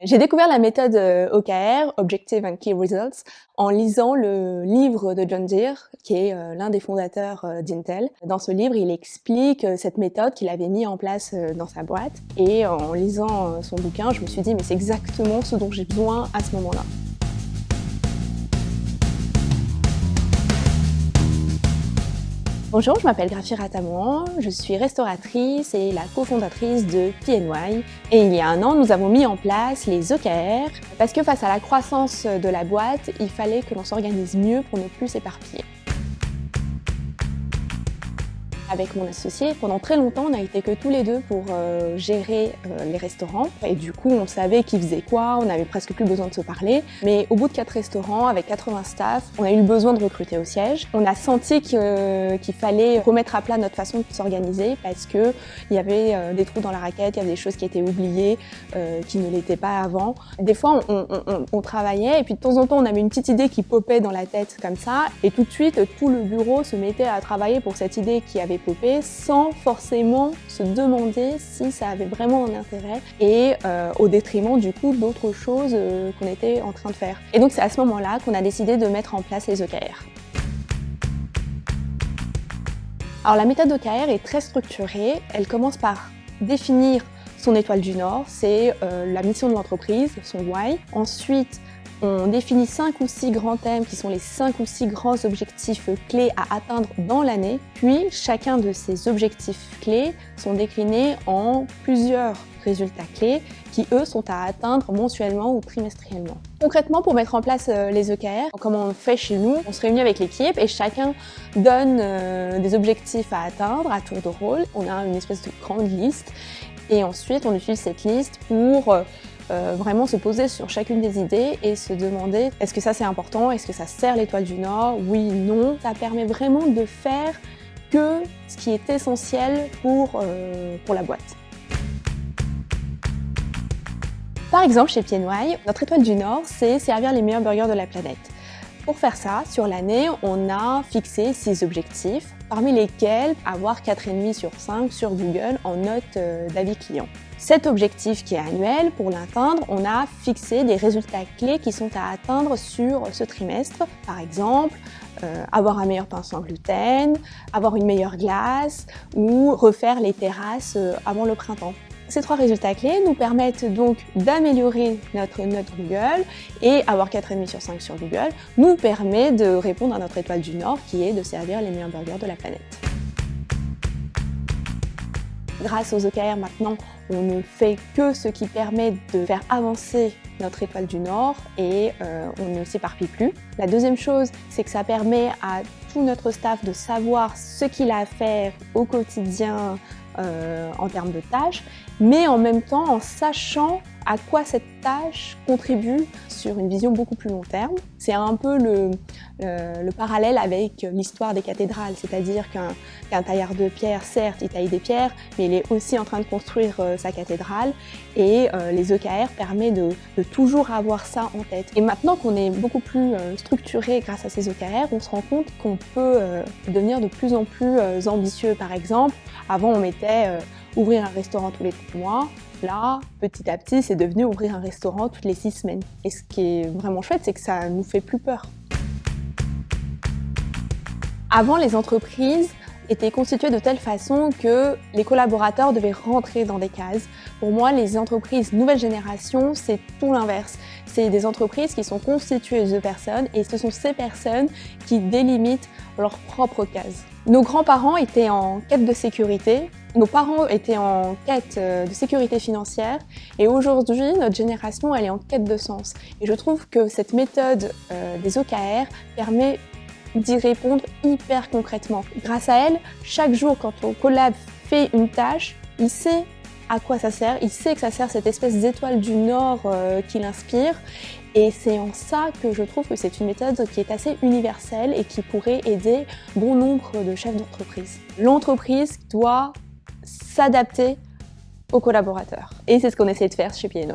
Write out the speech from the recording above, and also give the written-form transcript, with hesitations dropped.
J'ai découvert la méthode OKR, Objective and Key Results, en lisant le livre de John Deere, qui est l'un des fondateurs d'Intel. Dans ce livre, il explique cette méthode qu'il avait mis en place dans sa boîte. Et en lisant son bouquin, je me suis dit, mais c'est exactement ce dont j'ai besoin à ce moment-là. Bonjour, je m'appelle Graphie Ratamouan, je suis restauratrice et la cofondatrice de PNY. Et il y a un an, nous avons mis en place les OKR parce que face à la croissance de la boîte, il fallait que l'on s'organise mieux pour ne plus s'éparpiller. Avec mon associé, pendant très longtemps, on n'a été que tous les deux pour gérer les restaurants. Et du coup, on savait qui faisait quoi, on n'avait presque plus besoin de se parler. Mais au bout de 4 restaurants, avec 80 staff, on a eu le besoin de recruter au siège. On a senti qu'il fallait remettre à plat notre façon de s'organiser parce qu'il y avait des trous dans la raquette, il y avait des choses qui étaient oubliées, qui ne l'étaient pas avant. Des fois, on travaillait et puis de temps en temps, on avait une petite idée qui popait dans la tête comme ça. Et tout de suite, tout le bureau se mettait à travailler pour cette idée qui avait popé sans forcément se demander si ça avait vraiment un intérêt et au détriment du coup d'autres choses qu'on était en train de faire. Et donc c'est à ce moment-là qu'on a décidé de mettre en place les OKR. Alors la méthode OKR est très structurée, elle commence par définir son étoile du Nord, c'est la mission de l'entreprise, son why. Ensuite, on définit 5 ou 6 grands thèmes qui sont les 5 ou 6 grands objectifs clés à atteindre dans l'année. Puis, chacun de ces objectifs clés sont déclinés en plusieurs résultats clés qui, eux, sont à atteindre mensuellement ou trimestriellement. Concrètement, pour mettre en place les OKR, comme on le fait chez nous, on se réunit avec l'équipe et chacun donne des objectifs à atteindre à tour de rôle. On a une espèce de grande liste et ensuite, on utilise cette liste pour vraiment se poser sur chacune des idées et se demander est-ce que ça c'est important, est-ce que ça sert l'étoile du Nord, oui, non. Ça permet vraiment de faire que ce qui est essentiel pour la boîte. Par exemple, chez PNY, notre étoile du Nord, c'est servir les meilleurs burgers de la planète. Pour faire ça, sur l'année, on a fixé 6 objectifs, parmi lesquels avoir 4,5 sur 5 sur Google en note d'avis client. Cet objectif qui est annuel, pour l'atteindre, on a fixé des résultats clés qui sont à atteindre sur ce trimestre. Par exemple, avoir un meilleur pain sans gluten, avoir une meilleure glace ou refaire les terrasses avant le printemps. Ces 3 résultats clés nous permettent donc d'améliorer notre note Google et avoir 4,5 sur 5 sur Google nous permet de répondre à notre étoile du Nord qui est de servir les meilleurs burgers de la planète. Grâce aux OKR maintenant, on ne fait que ce qui permet de faire avancer notre étoile du Nord et on ne s'éparpille plus. La deuxième chose, c'est que ça permet à tout notre staff de savoir ce qu'il a à faire au quotidien en termes de tâches, mais en même temps en sachant à quoi cette tâche contribue sur une vision beaucoup plus long terme. C'est un peu le parallèle avec l'histoire des cathédrales, c'est-à-dire qu'un tailleur de pierre, certes, il taille des pierres, mais il est aussi en train de construire sa cathédrale et les OKR permettent de toujours avoir ça en tête. Et maintenant qu'on est beaucoup plus structuré grâce à ces OKR, on se rend compte qu'on peut devenir de plus en plus ambitieux. Par exemple, avant on mettait ouvrir un restaurant tous les 3 mois. Là, petit à petit, c'est devenu ouvrir un restaurant toutes les 6 semaines. Et ce qui est vraiment chouette, c'est que ça nous fait plus peur. Avant, les entreprises étaient constituées de telle façon que les collaborateurs devaient rentrer dans des cases. Pour moi, les entreprises nouvelle génération, c'est tout l'inverse. C'est des entreprises qui sont constituées de personnes et ce sont ces personnes qui délimitent leurs propres cases. Nos grands-parents étaient en quête de sécurité, nos parents étaient en quête de sécurité financière et aujourd'hui, notre génération, elle est en quête de sens. Et je trouve que cette méthode des OKR permet d'y répondre hyper concrètement. Grâce à elle, chaque jour, quand ton collab fait une tâche, il sait à quoi ça sert, il sait que ça sert cette espèce d'étoile du Nord qui l'inspire. Et c'est en ça que je trouve que c'est une méthode qui est assez universelle et qui pourrait aider bon nombre de chefs d'entreprise. L'entreprise doit s'adapter aux collaborateurs. Et c'est ce qu'on essaie de faire chez PNY.